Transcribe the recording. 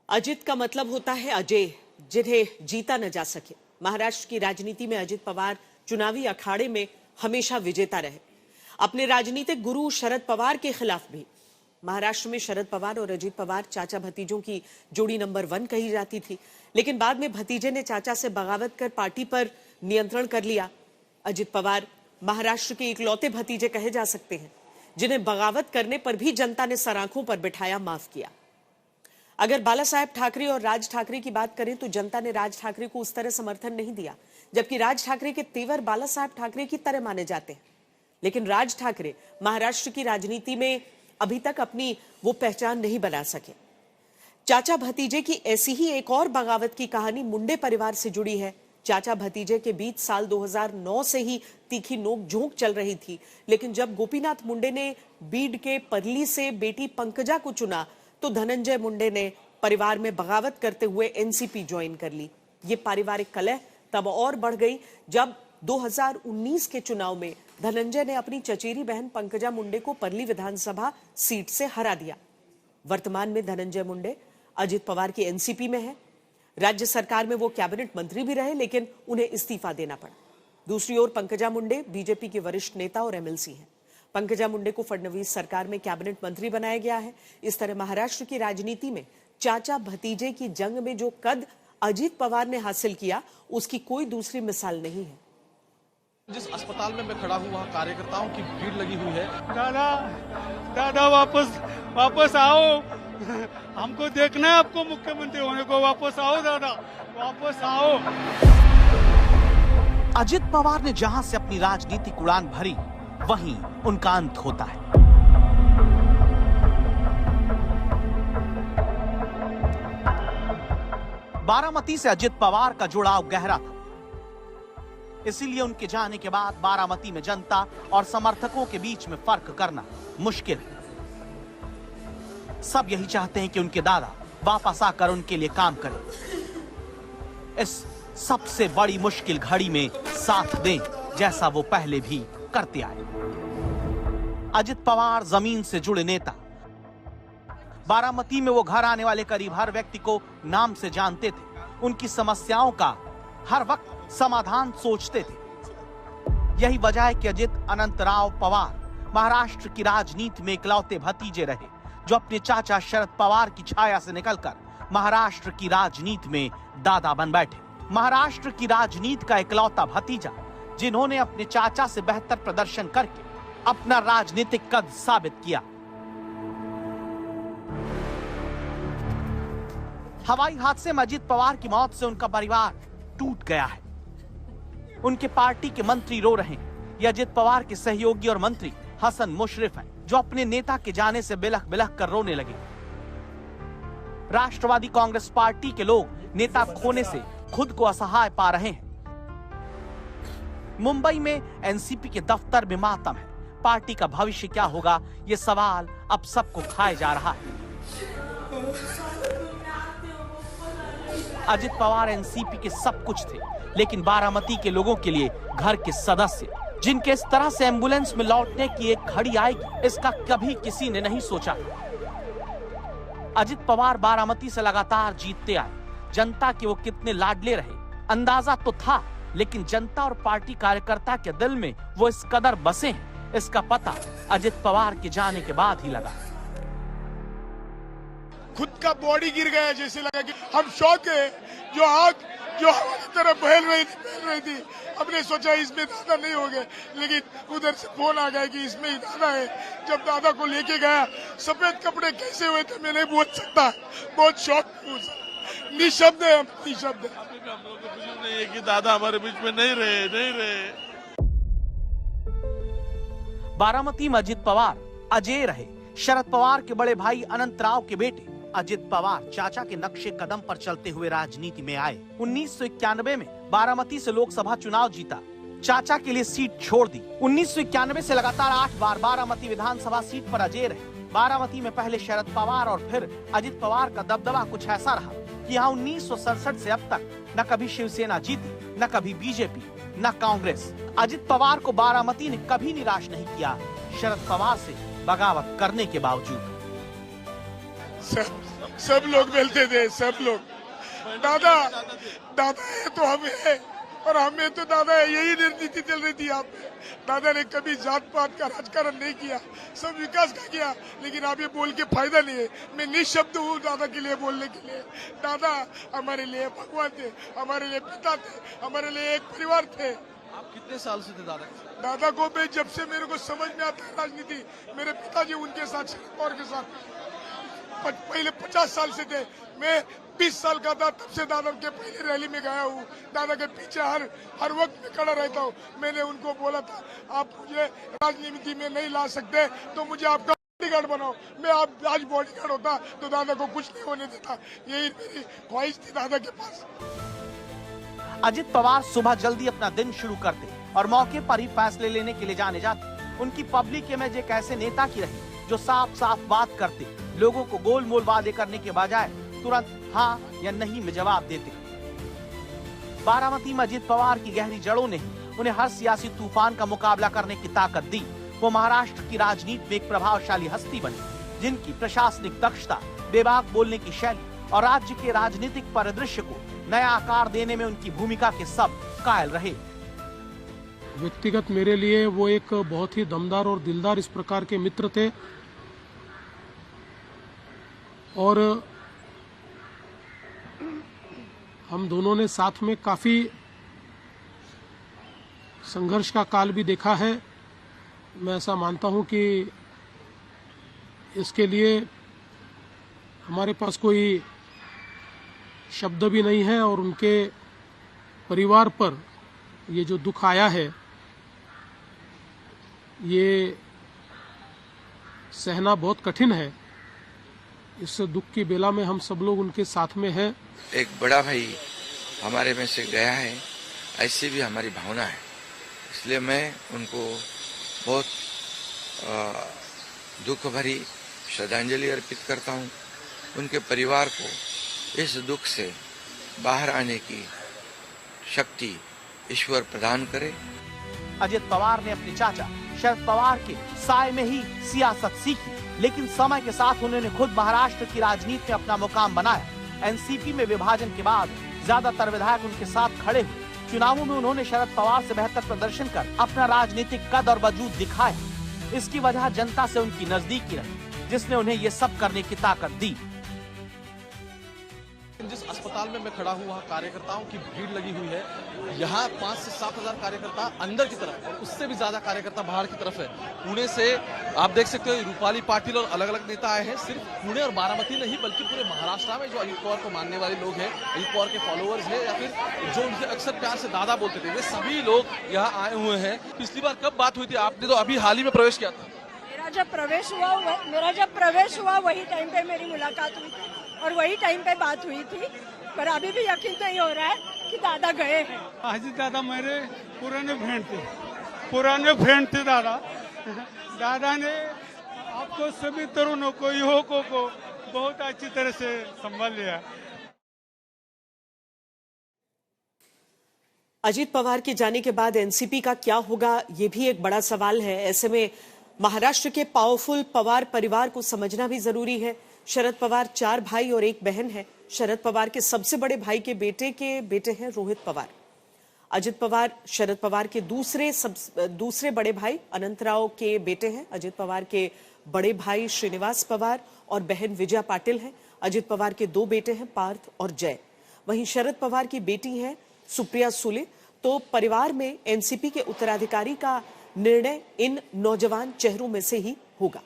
अजित का मतलब होता है अजय, जिन्हें जीता न जा सके। महाराष्ट्र की राजनीति में अजित पवार चुनावी अखाड़े में हमेशा विजेता रहे। अपने राजनीतिक गुरु शरद पवार के खिलाफ भी। महाराष्ट्र में शरद पवार और अजित पवार चाचा भतीजों की जोड़ी नंबर 1 कही जाती थी, लेकिन बाद में भतीजे ने चाचा से बगावत कर पार्टी पर नियंत्रण कर लिया। अजित पवार महाराष्ट्र के इकलौते भतीजे कहे जा सकते हैं जिन्हें बगावत करने पर भी जनता ने सराखों पर बिठाया, माफ किया। अगर बाला साहेब ठाकरे और राज ठाकरे की बात करें तो जनता ने राज ठाकरे को उस तरह समर्थन नहीं दिया, जबकि राज ठाकरे के तेवर बाला साहेब ठाकरे की तरह माने जाते हैं। लेकिन राज ठाकरे महाराष्ट्र की राजनीति में अभी तक अपनी वो पहचान नहीं बना सके। चाचा भतीजे की ऐसी ही एक और बगावत की कहानी मुंडे परिवार से जुड़ी है। चाचा भतीजे के बीच साल 2009 से ही तीखी नोक-झोंक चल रही थी, लेकिन जब गोपीनाथ मुंडे ने बीड के परली से बेटी पंकजा को चुना तो धनंजय मुंडे ने परिवार में बगावत करते हुए एनसीपी ज्वाइन कर ली। ये पारिवारिक कलह तब और बढ़ गई जब 2019 के चुनाव में धनंजय ने अपनी चचेरी बहन पंकजा मुंडे को परली विधानसभा सीट से हरा दिया। वर्तमान में धनंजय मुंडे अजित पवार की एनसीपी में है। राज्य सरकार में वो कैबिनेट मंत्री भी रहे, लेकिन उन्हें इस्तीफा देना पड़ा। दूसरी ओर पंकजा मुंडे बीजेपी के वरिष्ठ नेता और एमएलसी हैं। पंकजा मुंडे को फडणवीस सरकार में कैबिनेट मंत्री बनाया गया है। इस तरह महाराष्ट्र की राजनीति में चाचा भतीजे की जंग में जो कद अजित पवार ने हासिल किया, उसकी कोई दूसरी मिसाल नहीं है। जिस अस्पताल में मैं खड़ा हूँ वहाँ कार्यकर्ताओं की भीड़ लगी हुई है। दादा वापस आओ, हमको देखना है आपको मुख्यमंत्री होने को। वापस आओ दादा, वापस आओ। अजित पवार ने जहां से अपनी राजनीतिक उड़ान भरी, वहीं उनका अंत होता है। बारामती से अजित पवार का जुड़ाव गहरा था, इसीलिए उनके जाने के बाद बारामती में जनता और समर्थकों के बीच में फर्क करना मुश्किल है। सब यही चाहते हैं कि उनके दादा वापस आकर उनके लिए काम करें, इस सबसे बड़ी मुश्किल घड़ी में साथ दें, जैसा वो पहले भी करते आए। अजित पवार जमीन से जुड़े नेता। बारामती में वो घर आने वाले करीब हर व्यक्ति को नाम से जानते थे, उनकी समस्याओं का हर वक्त समाधान सोचते थे। यही वजह है कि अजित अनंतराव पवार महाराष्ट्र की राजनीति में इकलौते भतीजे रहे जो अपने चाचा शरद पवार की छाया से निकलकर महाराष्ट्र की राजनीति में दादा बन बैठे। महाराष्ट्र की राजनीति का इकलौता भतीजा जिन्होंने अपने चाचा से बेहतर प्रदर्शन करके अपना राजनीतिक कद साबित किया। हवाई हादसे में अजित पवार की मौत से उनका परिवार टूट गया है। उनके पार्टी के मंत्री रो रहे हैं। ये अजित पवार के सहयोगी और मंत्री हसन मुशर्रफ हैं, जो अपने नेता के जाने से बिलख बिलख कर रोने लगे। राष्ट्रवादी कांग्रेस पार्टी के लोग नेता खोने से खुद को असहाय पा रहे हैं। मुंबई में एनसीपी के दफ्तर में मातम है। पार्टी का भविष्य क्या होगा, ये सवाल अब सबको खाए जा रहा है। अजित पवार एनसीपी के सब कुछ थे, लेकिन बारामती के लोगों के लिए घर के सदस्य, जिनके इस तरह से एम्बुलेंस में लौटने की एक घड़ी आएगी, इसका कभी किसी ने नहीं सोचा। अजित पवार बारामती से लगातार जीतते आए। जनता के वो कितने लाडले रहे अंदाजा तो था, लेकिन जनता और पार्टी कार्यकर्ता के दिल में वो इस कदर बसे हैं, इसका पता अजित पवार के जाने के बाद ही लगा। खुद का बॉडी गिर गया, जैसे लगा कि हम शौक है। जो आग जो हमारी तरफ बहल रही थी, हमने सोचा इसमें दादा नहीं हो गए, लेकिन उधर से फोन आ गया कि इसमें ही दादा है। जब दादा को लेके गया, सफेद कपड़े कैसे हुए थे मैं नहीं बोल सकता, बहुत शौक। निशब्द है, निशब्द है। हम लोग को खुशी नहीं है कि दादा हमारे बीच में नहीं रहे। बारामती में अजित पवार अजय रहे। शरद पवार के बड़े भाई अनंतराव के बेटे अजित पवार चाचा के नक्शे कदम पर चलते हुए राजनीति में आए। 1991 में बारामती से लोकसभा चुनाव जीता, चाचा के लिए सीट छोड़ दी। 1991 से लगातार 8 बार बारामती विधानसभा सीट पर अजय रहे। बारामती में पहले शरद पवार और फिर अजित पवार का दबदबा कुछ ऐसा रहा कि यहाँ 1967 से अब तक न कभी शिवसेना जीती, न कभी बीजेपी, न कांग्रेस। अजित पवार को बारामती ने कभी निराश नहीं किया, शरद पवार से बगावत करने के बावजूद। सब लोग मिलते थे, सब लोग। दादा दादा है तो हम है, और हमें तो दादा है, यही रणनीति चल रही थी। आप दादा ने कभी जात पात का राजकारण नहीं किया, सब विकास का किया। लेकिन आप ये बोल के फायदा नहीं है, मैं निःशब्द हूँ दादा के लिए बोलने के लिए। दादा हमारे लिए भगवान थे, हमारे लिए पिता थे, हमारे लिए एक परिवार थे। आप कितने साल से थे दादा के साथ? दादा को मैं जब से मेरे को समझ में आता है राजनीति, मेरे पिताजी उनके साथ, शरद पवार के साथ पहले 50 साल से थे। मैं 20 साल का था तब से दादा के पहले रैली में गया हूँ, दादा के पीछे हर वक्त में खड़ा रहता हूँ। मैंने उनको बोला था, आप मुझे राजनीति में नहीं ला सकते तो मुझे आपका बॉडीगार्ड बनाओ। मैं आप आज बॉडीगार्ड होता तो दादा को कुछ नहीं होने देता। यही मेरी ख्वाहिश थी दादा के पास। अजित पवार सुबह जल्दी अपना दिन शुरू करते और मौके पर ही फैसले लेने के लिए जाने जाते। उनकी पब्लिक इमेज एक ऐसे नेता की रही जो साफ साफ बात करते, लोगों को गोल मोल वादे करने के बजाय तुरंत हाँ या नहीं में जवाब देते। बारामती में अजित पवार की गहरी जड़ों ने उन्हें हर सियासी तूफान का मुकाबला करने की ताकत दी। वो महाराष्ट्र की राजनीति में एक प्रभावशाली हस्ती बनी, जिनकी प्रशासनिक दक्षता, बेबाक बोलने की शैली और राज्य के राजनीतिक परिदृश्य को नया आकार देने में उनकी भूमिका के सब कायल रहे। व्यक्तिगत मेरे लिए वो एक बहुत ही दमदार और दिलदार इस प्रकार के मित्र थे, और हम दोनों ने साथ में काफी संघर्ष का काल भी देखा है। मैं ऐसा मानता हूं कि इसके लिए हमारे पास कोई शब्द भी नहीं है, और उनके परिवार पर ये जो दुख आया है ये सहना बहुत कठिन है। इस दुख की बेला में हम सब लोग उनके साथ में हैं। एक बड़ा भाई हमारे में से गया है, ऐसी भी हमारी भावना है। इसलिए मैं उनको बहुत दुख भरी श्रद्धांजलि अर्पित करता हूँ। उनके परिवार को इस दुख से बाहर आने की शक्ति ईश्वर प्रदान करे। अजित पवार ने अपने चाचा शरद पवार के साय में ही सियासत सीखी, लेकिन समय के साथ उन्होंने खुद महाराष्ट्र की राजनीति में अपना मुकाम बनाया। एनसीपी में विभाजन के बाद ज्यादातर विधायक उनके साथ खड़े हुए। चुनावों में उन्होंने शरद पवार से बेहतर प्रदर्शन कर अपना राजनीतिक कद और वजूद दिखाया। इसकी वजह जनता से उनकी नजदीकी रही, जिसने उन्हें ये सब करने की ताकत दी। जिस अस्पताल में मैं खड़ा हूँ वहाँ कार्यकर्ताओं की भीड़ लगी हुई है। यहाँ 5 से 7 हजार कार्यकर्ता अंदर की तरफ और उससे भी ज्यादा कार्यकर्ता बाहर की तरफ है। पुणे से आप देख सकते हो रूपाली पाटिल और अलग अलग नेता आए हैं। सिर्फ पुणे और बारामती नहीं बल्कि पूरे महाराष्ट्र में जो अजित पवार को मानने वाले लोग हैं, अजित पवार के फॉलोअर्स हैं या फिर जो उनसे अक्सर प्यार से दादा बोलते थे, वे सभी लोग यहाँ आए हुए हैं। पिछली बार कब बात हुई थी? आपने तो अभी हाल ही में प्रवेश किया था। मेरा जब प्रवेश हुआ वही टाइम पे मेरी मुलाकात हुई थी और वही टाइम पे बात हुई थी। पर अभी भी यकीन नहीं हो रहा है कि दादा गए हैं। अजित दादा मेरे पुराने फ्रेंड थे दादा। दादा ने आपको सभी तरुणों को, युवकों को बहुत अच्छी तरह से संभाल लिया। अजित पवार के जाने के बाद एनसीपी का क्या होगा, ये भी एक बड़ा सवाल है। ऐसे में महाराष्ट्र के पावरफुल पवार परिवार को समझना भी जरूरी है। शरद पवार 4 भाई और 1 बहन है। शरद पवार के सबसे बड़े भाई के बेटे हैं रोहित पवार। अजित पवार शरद पवार के दूसरे बड़े भाई अनंतराव के बेटे हैं। अजित पवार के बड़े भाई श्रीनिवास पवार और बहन विजया पाटिल हैं। अजित पवार के 2 बेटे हैं, पार्थ और जय। वहीं शरद पवार की बेटी है सुप्रिया सुले। तो परिवार में एनसीपी के उत्तराधिकारी का निर्णय इन नौजवान चेहरों में से ही होगा।